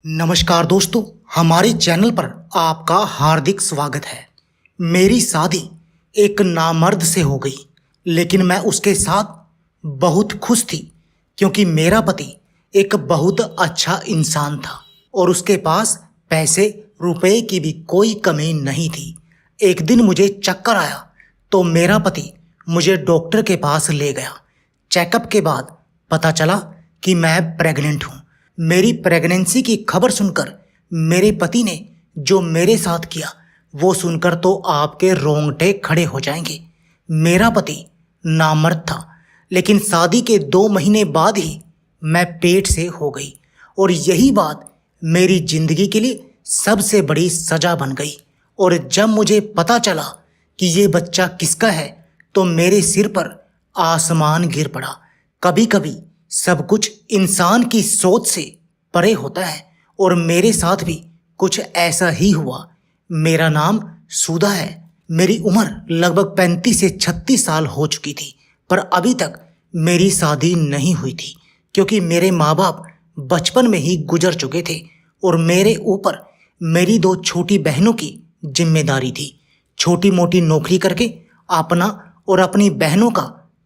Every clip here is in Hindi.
नमस्कार दोस्तों, हमारे चैनल पर आपका हार्दिक स्वागत है। मेरी शादी एक नामर्द से हो गई, लेकिन मैं उसके साथ बहुत खुश थी क्योंकि मेरा पति एक बहुत अच्छा इंसान था और उसके पास पैसे रुपए की भी कोई कमी नहीं थी। एक दिन मुझे चक्कर आया तो मेरा पति मुझे डॉक्टर के पास ले गया। चेकअप के बाद पता चला कि मैं प्रेग्नेंट हूँ। मेरी प्रेगनेंसी की खबर सुनकर मेरे पति ने जो मेरे साथ किया वो सुनकर तो आपके रोंगटे खड़े हो जाएंगे। मेरा पति नामर्द था, लेकिन शादी के 2 महीने बाद ही मैं पेट से हो गई और यही बात मेरी जिंदगी के लिए सबसे बड़ी सजा बन गई। और जब मुझे पता चला कि ये बच्चा किसका है तो मेरे सिर पर आसमान गिर पड़ा। कभी कभी सब कुछ इंसान की सोच से परे होता है और मेरे साथ भी कुछ ऐसा ही हुआ। मेरा नाम सुधा है। मेरी उम्र लगभग 35 से 36 साल हो चुकी थी, पर अभी तक मेरी शादी नहीं हुई थी क्योंकि मेरे माँ बाप बचपन में ही गुजर चुके थे और मेरे ऊपर मेरी 2 छोटी बहनों की जिम्मेदारी थी। छोटी मोटी नौकरी करके अपना और अपनी बहनों का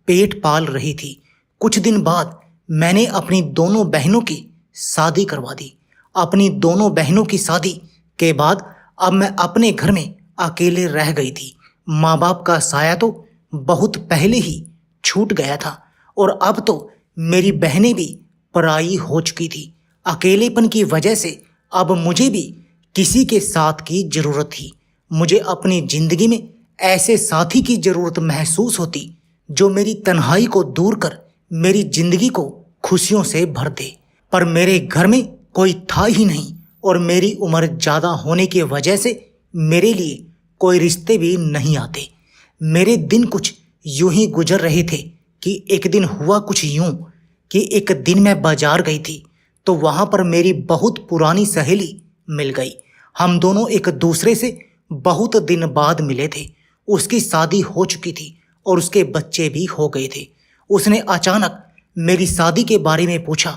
पेट पाल रही थी। कुछ दिन बाद मैंने अपनी दोनों बहनों की शादी करवा दी। अपनी दोनों बहनों की शादी के बाद अब मैं अपने घर में अकेले रह गई थी। माँ बाप का साया तो बहुत पहले ही छूट गया था और अब तो मेरी बहनें भी पराई हो चुकी थी। अकेलेपन की वजह से अब मुझे भी किसी के साथ की ज़रूरत थी। मुझे अपनी ज़िंदगी में ऐसे साथी की ज़रूरत महसूस होती जो मेरी तन्हाई को दूर कर मेरी ज़िंदगी को खुशियों से भर दे। पर मेरे घर में कोई था ही नहीं और मेरी उम्र ज़्यादा होने की वजह से मेरे लिए कोई रिश्ते भी नहीं आते। मेरे दिन कुछ यूं ही गुजर रहे थे कि एक दिन हुआ कुछ यूं कि एक दिन मैं बाजार गई थी तो वहाँ पर मेरी बहुत पुरानी सहेली मिल गई। हम दोनों एक दूसरे से बहुत दिन बाद मिले थे। उसकी शादी हो चुकी थी और उसके बच्चे भी हो गए थे। उसने अचानक मेरी शादी के बारे में पूछा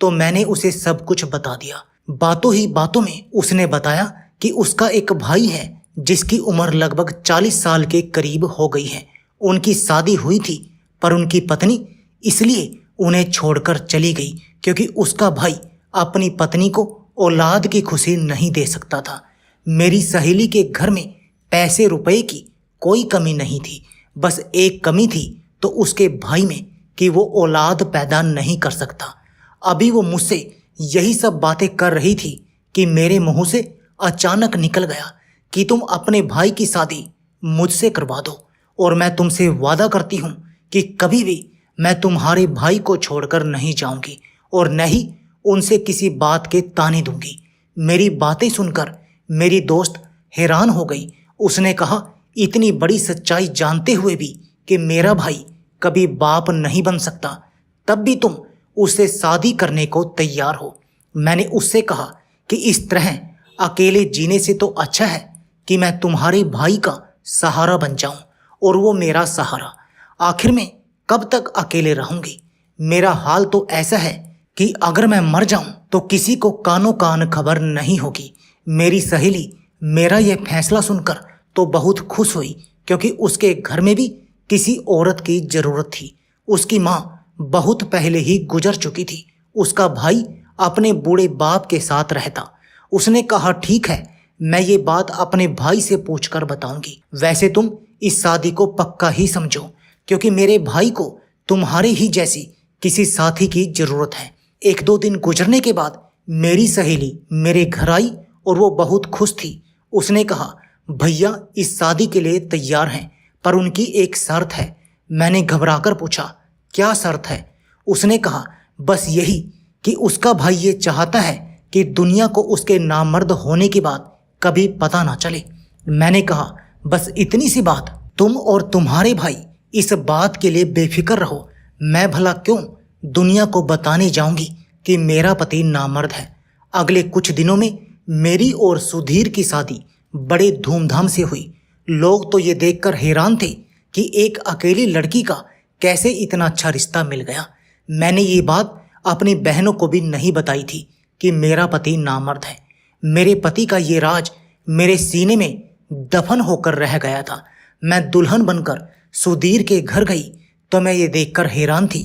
तो मैंने उसे सब कुछ बता दिया। बातों ही बातों में उसने बताया कि उसका एक भाई है जिसकी उम्र लगभग 40 साल के करीब हो गई है। उनकी शादी हुई थी पर उनकी पत्नी इसलिए उन्हें छोड़कर चली गई क्योंकि उसका भाई अपनी पत्नी को औलाद की खुशी नहीं दे सकता था। मेरी सहेली के घर में पैसे रुपए की कोई कमी नहीं थी, बस एक कमी थी तो उसके भाई में कि वो औलाद पैदा नहीं कर सकता। अभी वो मुझसे यही सब बातें कर रही थी कि मेरे मुंह से अचानक निकल गया कि तुम अपने भाई की शादी मुझसे करवा दो और मैं तुमसे वादा करती हूँ कि कभी भी मैं तुम्हारे भाई को छोड़कर नहीं जाऊंगी और न ही उनसे किसी बात के ताने दूंगी। मेरी बातें सुनकर मेरी दोस्त हैरान हो गई। उसने कहा, इतनी बड़ी सच्चाई जानते हुए भी कि मेरा भाई कभी बाप नहीं बन सकता, तब भी तुम उससे शादी करने को तैयार हो। मैंने उससे कहा कि इस तरह अकेले जीने से तो अच्छा है कि मैं तुम्हारे भाई का सहारा बन जाऊं और वो मेरा सहारा। आखिर में कब तक अकेले रहूंगी? मेरा हाल तो ऐसा है कि अगर मैं मर जाऊं तो किसी को कानो कान खबर नहीं होगी। मेरी सहेली मेरा यह फैसला सुनकर तो बहुत खुश हुई क्योंकि उसके घर में भी किसी औरत की जरूरत थी। उसकी माँ बहुत पहले ही गुजर चुकी थी। उसका भाई अपने बूढ़े बाप के साथ रहता। उसने कहा, ठीक है, मैं ये बात अपने भाई से पूछकर बताऊंगी। वैसे तुम इस शादी को पक्का ही समझो क्योंकि मेरे भाई को तुम्हारे ही जैसी किसी साथी की जरूरत है। 1-2 दिन गुजरने के बाद मेरी सहेली मेरे घर आई और वो बहुत खुश थी। उसने कहा, भैया इस शादी के लिए तैयार हैं, पर उनकी एक शर्त है। मैंने घबराकर पूछा, क्या शर्त है? उसने कहा, बस यही कि उसका भाई ये चाहता है कि दुनिया को उसके नामर्द होने की बात कभी पता ना चले। मैंने कहा, बस इतनी सी बात? तुम और तुम्हारे भाई इस बात के लिए बेफिक्र रहो। मैं भला क्यों दुनिया को बताने जाऊंगी कि मेरा पति नामर्द है। अगले कुछ दिनों में मेरी और सुधीर की शादी बड़े धूमधाम से हुई। लोग तो ये देखकर हैरान थे कि एक अकेली लड़की का कैसे इतना अच्छा रिश्ता मिल गया। मैंने ये बात अपनी बहनों को भी नहीं बताई थी कि मेरा पति नामर्द है। मेरे पति का ये राज मेरे सीने में दफन होकर रह गया था। मैं दुल्हन बनकर सुधीर के घर गई तो मैं ये देखकर हैरान थी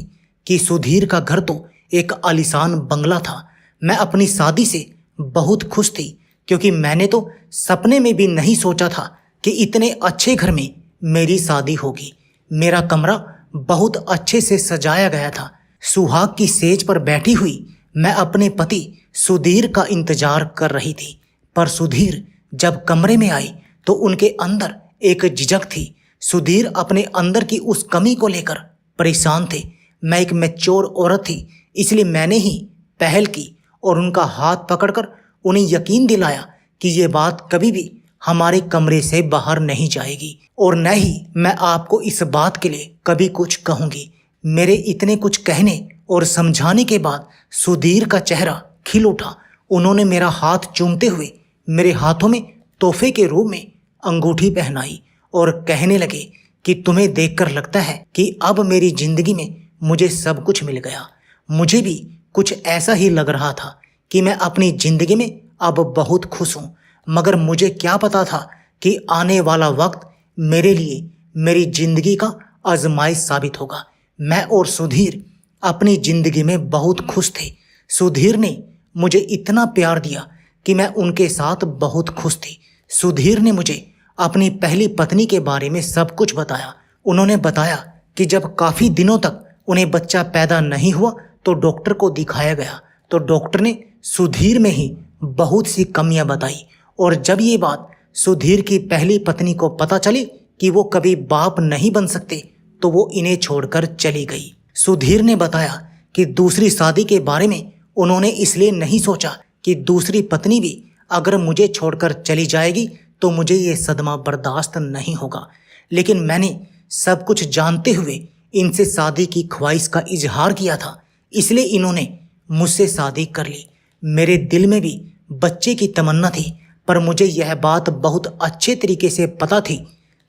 कि सुधीर का घर तो एक आलीशान बंगला था। मैं अपनी शादी से बहुत खुश थी क्योंकि मैंने तो सपने में भी नहीं सोचा था कि इतने अच्छे घर में मेरी शादी होगी। मेरा कमरा बहुत अच्छे से सजाया गया था। सुहाग की सेज पर बैठी हुई मैं अपने पति सुधीर का इंतजार कर रही थी, पर सुधीर जब कमरे में आई तो उनके अंदर एक झिझक थी। सुधीर अपने अंदर की उस कमी को लेकर परेशान थे। मैं एक मैच्योर औरत थी, इसलिए मैंने ही पहल की और उनका हाथ पकड़कर उन्हें यकीन दिलाया कि ये बात कभी भी हमारे कमरे से बाहर नहीं जाएगी और न ही मैं आपको इस बात के लिए कभी कुछ कहूँगी। मेरे इतने कुछ कहने और समझाने के बाद सुधीर का चेहरा खिल उठा। उन्होंने मेरा हाथ चूमते हुए मेरे हाथों में तोहफे के रूप में अंगूठी पहनाई और कहने लगे कि तुम्हें देखकर लगता है कि अब मेरी जिंदगी में मुझे सब कुछ मिल गया। मुझे भी कुछ ऐसा ही लग रहा था कि मैं अपनी जिंदगी में अब बहुत खुश हूँ, मगर मुझे क्या पता था कि आने वाला वक्त मेरे लिए मेरी जिंदगी का आजमाइश साबित होगा। मैं और सुधीर अपनी जिंदगी में बहुत खुश थे। सुधीर ने मुझे इतना प्यार दिया कि मैं उनके साथ बहुत खुश थी। सुधीर ने मुझे अपनी पहली पत्नी के बारे में सब कुछ बताया। उन्होंने बताया कि जब काफ़ी दिनों तक उन्हें बच्चा पैदा नहीं हुआ तो डॉक्टर को दिखाया गया तो डॉक्टर ने सुधीर में ही बहुत सी कमियां बताई और जब ये बात सुधीर की पहली पत्नी को पता चली कि वो कभी बाप नहीं बन सकते तो वो इन्हें छोड़कर चली गई। सुधीर ने बताया कि दूसरी शादी के बारे में उन्होंने इसलिए नहीं सोचा कि दूसरी पत्नी भी अगर मुझे छोड़कर चली जाएगी तो मुझे ये सदमा बर्दाश्त नहीं होगा, लेकिन मैंने सब कुछ जानते हुए इनसे शादी की ख्वाहिश का इजहार किया था, इसलिए इन्होंने मुझसे शादी कर ली। मेरे दिल में भी बच्चे की तमन्ना थी, पर मुझे यह बात बहुत अच्छे तरीके से पता थी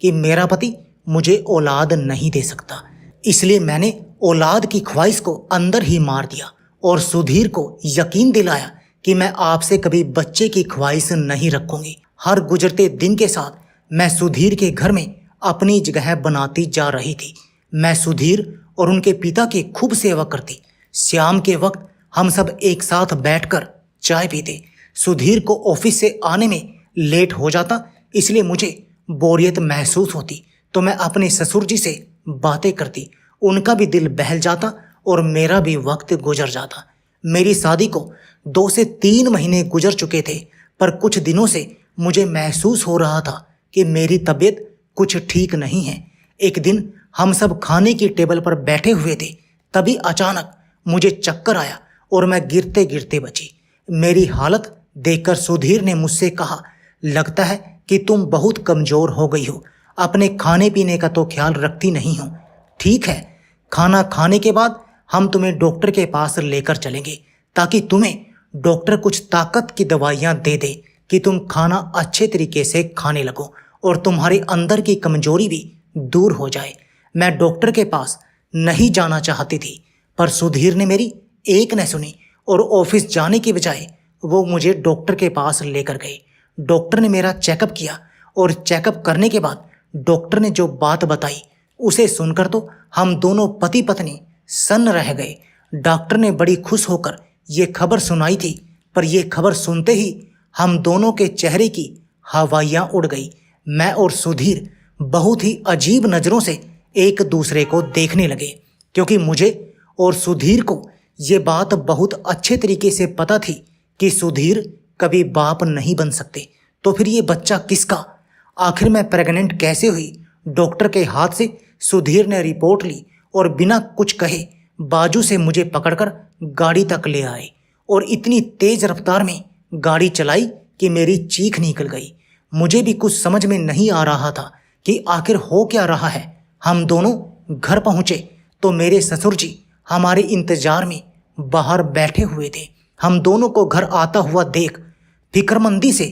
कि मेरा पति मुझे औलाद नहीं दे सकता, इसलिए मैंने औलाद की ख्वाहिश को अंदर ही मार दिया और सुधीर को यकीन दिलाया कि मैं आपसे कभी बच्चे की ख्वाहिश नहीं रखूंगी। हर गुजरते दिन के साथ मैं सुधीर के घर में अपनी जगह बनाती जा रही थी। मैं सुधीर और उनके पिता की खूब सेवा करती। शाम के वक्त हम सब एक साथ बैठकर चाय पीते। सुधीर को ऑफिस से आने में लेट हो जाता, इसलिए मुझे बोरियत महसूस होती तो मैं अपने ससुर जी से बातें करती। उनका भी दिल बहल जाता और मेरा भी वक्त गुजर जाता। मेरी शादी को 2 से 3 महीने गुजर चुके थे, पर कुछ दिनों से मुझे महसूस हो रहा था कि मेरी तबीयत कुछ ठीक नहीं है। एक दिन हम सब खाने की टेबल पर बैठे हुए थे, तभी अचानक मुझे चक्कर आया और मैं गिरते गिरते बची। मेरी हालत देखकर सुधीर ने मुझसे कहा, लगता है कि तुम बहुत कमज़ोर हो गई हो, अपने खाने पीने का तो ख्याल रखती नहीं हो। ठीक है, खाना खाने के बाद हम तुम्हें डॉक्टर के पास लेकर चलेंगे ताकि तुम्हें डॉक्टर कुछ ताकत की दवाइयाँ दे दे कि तुम खाना अच्छे तरीके से खाने लगो और तुम्हारे अंदर की कमजोरी भी दूर हो जाए। मैं डॉक्टर के पास नहीं जाना चाहती थी, पर सुधीर ने मेरी एक न सुनी और ऑफिस जाने के बजाय वो मुझे डॉक्टर के पास लेकर गए। डॉक्टर ने मेरा चेकअप किया और चेकअप करने के बाद डॉक्टर ने जो बात बताई उसे सुनकर तो हम दोनों पति पत्नी सन्न रह गए। डॉक्टर ने बड़ी खुश होकर ये खबर सुनाई थी, पर यह खबर सुनते ही हम दोनों के चेहरे की हवाइयाँ उड़ गई। मैं और सुधीर बहुत ही अजीब नज़रों से एक दूसरे को देखने लगे, क्योंकि मुझे और सुधीर को ये बात बहुत अच्छे तरीके से पता थी कि सुधीर कभी बाप नहीं बन सकते। तो फिर ये बच्चा किसका? आखिर मैं प्रेग्नेंट कैसे हुई? डॉक्टर के हाथ से सुधीर ने रिपोर्ट ली और बिना कुछ कहे बाजू से मुझे पकड़कर गाड़ी तक ले आए और इतनी तेज रफ्तार में गाड़ी चलाई कि मेरी चीख निकल गई। मुझे भी कुछ समझ में नहीं आ रहा था कि आखिर हो क्या रहा है। हम दोनों घर पहुँचे तो मेरे ससुर जी हमारे इंतजार में बाहर बैठे हुए थे। हम दोनों को घर आता हुआ देख फिक्रमंदी से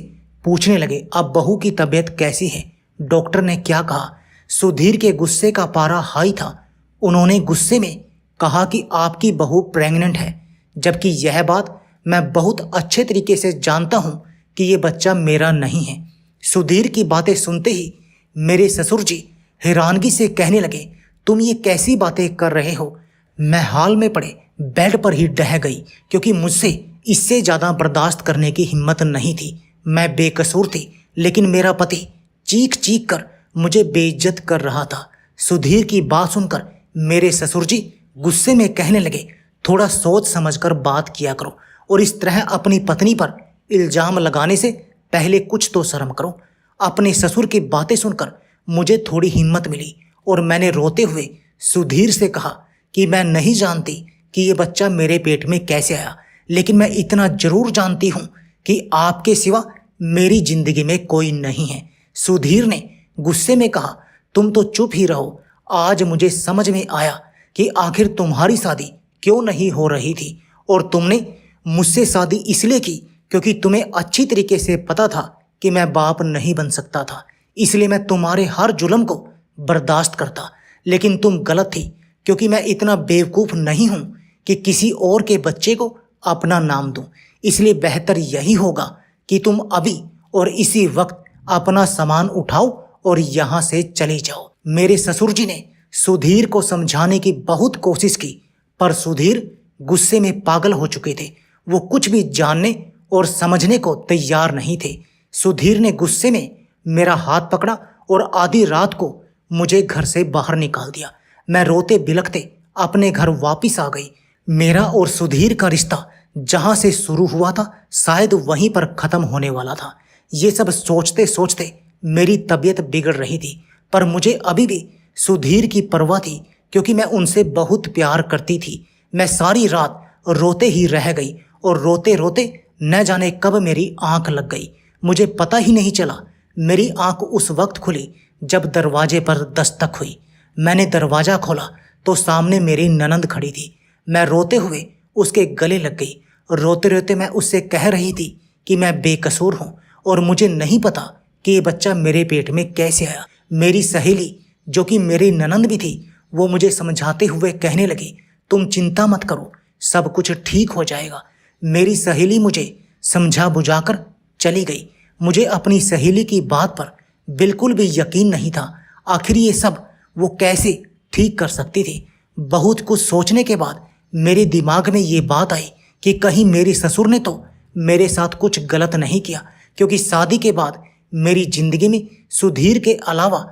पूछने लगे, अब बहू की तबीयत कैसी है? डॉक्टर ने क्या कहा? सुधीर के गुस्से का पारा हाई था। उन्होंने गुस्से में कहा कि आपकी बहू प्रेग्नेंट है, जबकि यह बात मैं बहुत अच्छे तरीके से जानता हूँ कि ये बच्चा मेरा नहीं है। सुधीर की बातें सुनते ही मेरे ससुर जी हैरानगी से कहने लगे, तुम ये कैसी बातें कर रहे हो? मैं हाल में पड़े बेड पर ही ढह गई, क्योंकि मुझसे इससे ज़्यादा बर्दाश्त करने की हिम्मत नहीं थी। मैं बेकसूर थी, लेकिन मेरा पति चीख चीख कर मुझे बेइज्जत कर रहा था। सुधीर की बात सुनकर मेरे ससुर जी गुस्से में कहने लगे, थोड़ा सोच समझकर बात किया करो, और इस तरह अपनी पत्नी पर इल्ज़ाम लगाने से पहले कुछ तो शर्म करो। अपने ससुर की बातें सुनकर मुझे थोड़ी हिम्मत मिली और मैंने रोते हुए सुधीर से कहा कि मैं नहीं जानती कि ये बच्चा मेरे पेट में कैसे आया, लेकिन मैं इतना जरूर जानती हूँ कि आपके सिवा मेरी जिंदगी में कोई नहीं है। सुधीर ने गुस्से में कहा, तुम तो चुप ही रहो। आज मुझे समझ में आया कि आखिर तुम्हारी शादी क्यों नहीं हो रही थी, और तुमने मुझसे शादी इसलिए की क्योंकि तुम्हें अच्छी तरीके से पता था कि मैं बाप नहीं बन सकता था। इसलिए मैं तुम्हारे हर जुल्म को बर्दाश्त करता। लेकिन तुम गलत थी, क्योंकि मैं इतना बेवकूफ़ नहीं हूँ कि किसी और के बच्चे को अपना नाम दूँ। इसलिए बेहतर यही होगा कि तुम अभी और इसी वक्त अपना सामान उठाओ और यहाँ से चले जाओ। मेरे ससुर जी ने सुधीर को समझाने की बहुत कोशिश की, पर सुधीर गुस्से में पागल हो चुके थे। वो कुछ भी जानने और समझने को तैयार नहीं थे। सुधीर ने गुस्से में मेरा हाथ पकड़ा और आधी रात को मुझे घर से बाहर निकाल दिया। मैं रोते बिलखते अपने घर वापस आ गई। मेरा और सुधीर का रिश्ता जहाँ से शुरू हुआ था शायद वहीं पर ख़त्म होने वाला था। ये सब सोचते सोचते मेरी तबीयत बिगड़ रही थी, पर मुझे अभी भी सुधीर की परवाह थी, क्योंकि मैं उनसे बहुत प्यार करती थी। मैं सारी रात रोते ही रह गई और रोते रोते न जाने कब मेरी आंख लग गई। मुझे पता ही नहीं चला। मेरी आंख उस वक्त खुली जब दरवाजे पर दस्तक हुई। मैंने दरवाज़ा खोला तो सामने मेरी ननंद खड़ी थी। मैं रोते हुए उसके गले लग गई। रोते रोते मैं उससे कह रही थी कि मैं बेकसूर हूँ और मुझे नहीं पता कि ये बच्चा मेरे पेट में कैसे आया। मेरी सहेली, जो कि मेरी ननंद भी थी, वो मुझे समझाते हुए कहने लगी, तुम चिंता मत करो, सब कुछ ठीक हो जाएगा। मेरी सहेली मुझे समझा बुझाकर चली गई। मुझे अपनी सहेली की बात पर बिल्कुल भी यकीन नहीं था। आखिर ये सब वो कैसे ठीक कर सकती थी। बहुत कुछ सोचने के बाद मेरे दिमाग में ये बात आई कि कहीं मेरे ससुर ने तो मेरे साथ कुछ गलत नहीं किया, क्योंकि शादी के बाद मेरी ज़िंदगी में सुधीर के अलावा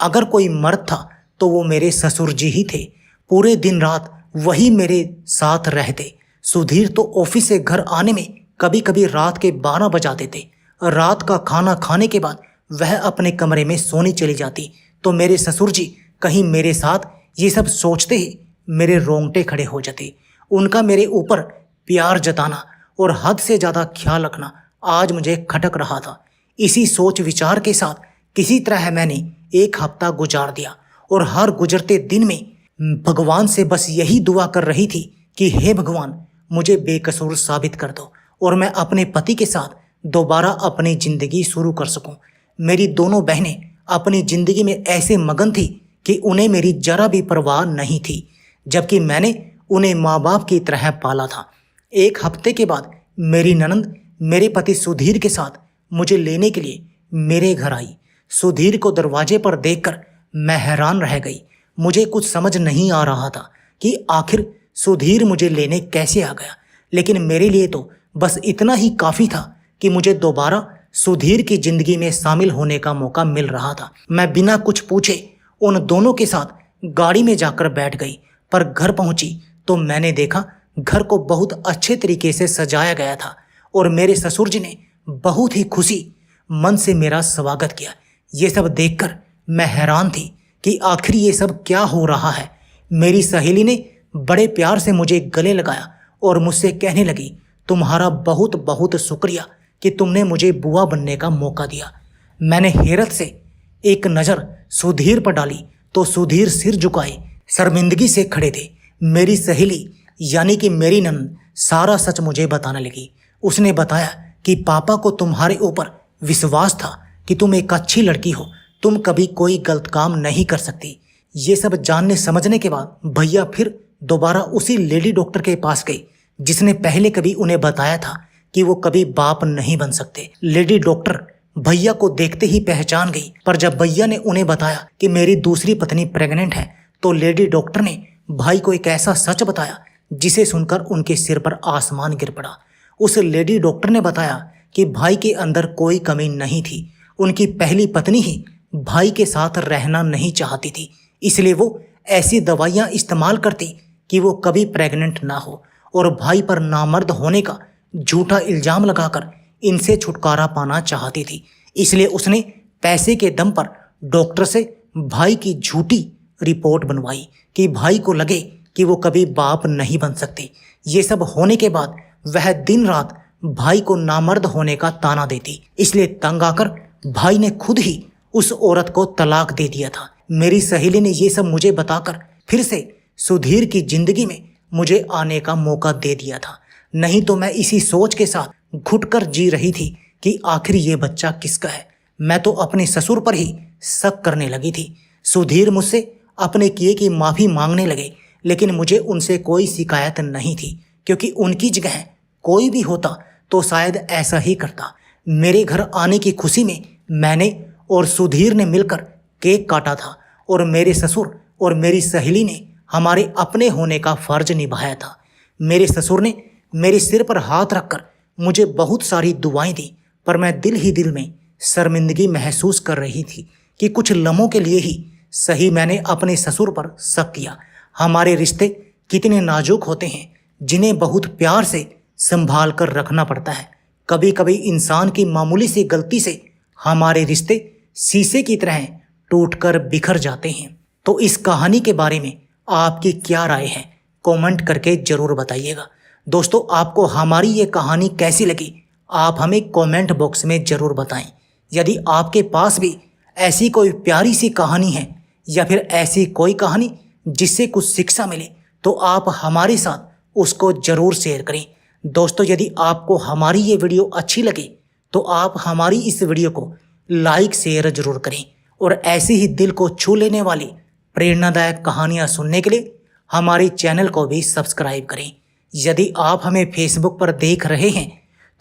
अगर कोई मर्द था तो वो मेरे ससुर जी ही थे। पूरे दिन रात वही मेरे साथ रहते। सुधीर तो ऑफिस से घर आने में कभी कभी रात के 12 बजा देते। रात का खाना खाने के बाद वह अपने कमरे में सोने चली जाती, तो मेरे ससुर जी कहीं मेरे साथ ये सब सोचते ही मेरे रोंगटे खड़े हो जाते। उनका मेरे ऊपर प्यार जताना और हद से ज़्यादा ख्याल रखना आज मुझे खटक रहा था। इसी सोच विचार के साथ किसी तरह मैंने एक हफ्ता गुजार दिया और हर गुजरते दिन में भगवान से बस यही दुआ कर रही थी कि हे भगवान, मुझे बेकसूर साबित कर दो और मैं अपने पति के साथ दोबारा अपनी ज़िंदगी शुरू कर सकूं। मेरी दोनों बहनें अपनी ज़िंदगी में ऐसे मगन थी कि उन्हें मेरी जरा भी परवाह नहीं थी, जबकि मैंने उन्हें माँ बाप की तरह पाला था। एक हफ्ते के बाद मेरी ननंद मेरे पति सुधीर के साथ मुझे लेने के लिए मेरे घर आई। सुधीर को दरवाजे पर देखकर मैं हैरान रह गई। मुझे कुछ समझ नहीं आ रहा था कि आखिर सुधीर मुझे लेने कैसे आ गया, लेकिन मेरे लिए तो बस इतना ही काफ़ी था कि मुझे दोबारा सुधीर की ज़िंदगी में शामिल होने का मौका मिल रहा था। मैं बिना कुछ पूछे उन दोनों के साथ गाड़ी में जाकर बैठ गई, पर घर पहुंची तो मैंने देखा घर को बहुत अच्छे तरीके से सजाया गया था और मेरे ससुर जी ने बहुत ही खुशी मन से मेरा स्वागत किया। ये सब देखकर मैं हैरान थी कि आखिर ये सब क्या हो रहा है। मेरी सहेली ने बड़े प्यार से मुझे गले लगाया और मुझसे कहने लगी, तुम्हारा बहुत बहुत शुक्रिया कि तुमने मुझे बुआ बनने का मौका दिया। मैंने हैरत से एक नज़र सुधीर पर डाली तो सुधीर सिर झुकाए शर्मिंदगी से खड़े थे। मेरी सहेली यानी कि मेरी ननद सारा सच मुझे बताने लगी। उसने बताया कि पापा को तुम्हारे ऊपर विश्वास था कि तुम एक अच्छी लड़की हो, तुम कभी कोई गलत काम नहीं कर सकती। ये सब जानने समझने के बाद भैया फिर दोबारा उसी लेडी डॉक्टर के पास गए जिसने पहले कभी उन्हें बताया था कि वो कभी बाप नहीं बन सकते। लेडी डॉक्टर भैया को देखते ही पहचान गई, पर जब भैया ने उन्हें बताया कि मेरी दूसरी पत्नी प्रेग्नेंट है, तो लेडी डॉक्टर ने भाई को एक ऐसा सच बताया जिसे सुनकर उनके सिर पर आसमान गिर पड़ा। उस लेडी डॉक्टर ने बताया कि भाई के अंदर कोई कमी नहीं थी। उनकी पहली पत्नी ही भाई के साथ रहना नहीं चाहती थी, इसलिए वो ऐसी दवाइयाँ इस्तेमाल करती कि वो कभी प्रेग्नेंट ना हो और भाई पर नामर्द होने का झूठा इल्जाम लगाकर इनसे छुटकारा पाना चाहती थी। इसलिए उसने पैसे के दम पर डॉक्टर से भाई की झूठी रिपोर्ट बनवाई कि भाई को लगे कि वो कभी बाप नहीं बन सकते। ये सब होने के बाद वह दिन रात भाई को नामर्द होने का ताना देती। इसलिए तंग आकर भाई ने खुद ही उस औरत को तलाक दे दिया था। मेरी सहेली ने ये सब मुझे बताकर फिर से सुधीर की जिंदगी में मुझे आने का मौका दे दिया था। नहीं तो मैं इसी सोच के साथ घुटकर जी रही थी कि आखिर ये बच्चा किसका है। मैं तो अपने ससुर पर ही शक करने लगी थी। सुधीर मुझसे अपने किए की माफ़ी मांगने लगे, लेकिन मुझे उनसे कोई शिकायत नहीं थी, क्योंकि उनकी जगह कोई भी होता तो शायद ऐसा ही करता। मेरे घर आने की खुशी में मैंने और सुधीर ने मिलकर केक काटा था और मेरे ससुर और मेरी सहेली ने हमारे अपने होने का फर्ज निभाया था। मेरे ससुर ने मेरे सिर पर हाथ रखकर मुझे बहुत सारी दुआएं दी, पर मैं दिल ही दिल में शर्मिंदगी महसूस कर रही थी कि कुछ लम्हों के लिए ही सही मैंने अपने ससुर पर शक किया। हमारे रिश्ते कितने नाजुक होते हैं, जिन्हें बहुत प्यार से संभाल कर रखना पड़ता है। कभी कभी इंसान की मामूली सी गलती से हमारे रिश्ते शीशे की तरह टूटकर बिखर जाते हैं। तो इस कहानी के बारे में आपकी क्या राय है, कमेंट करके ज़रूर बताइएगा। दोस्तों, आपको हमारी ये कहानी कैसी लगी, आप हमें कमेंट बॉक्स में ज़रूर बताएं। यदि आपके पास भी ऐसी कोई प्यारी सी कहानी है या फिर ऐसी कोई कहानी जिससे कुछ शिक्षा मिले, तो आप हमारे साथ उसको ज़रूर शेयर करें। दोस्तों, यदि आपको हमारी ये वीडियो अच्छी लगे तो आप हमारी इस वीडियो को लाइक शेयर ज़रूर करें और ऐसे ही दिल को छू लेने वाली प्रेरणादायक कहानियाँ सुनने के लिए हमारे चैनल को भी सब्सक्राइब करें। यदि आप हमें फेसबुक पर देख रहे हैं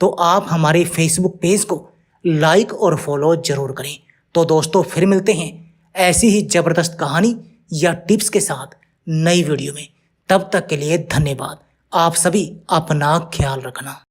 तो आप हमारे फेसबुक पेज को लाइक और फॉलो ज़रूर करें। तो दोस्तों, फिर मिलते हैं ऐसी ही ज़बरदस्त कहानी या टिप्स के साथ नई वीडियो में। तब तक के लिए धन्यवाद। आप सभी अपना ख्याल रखना।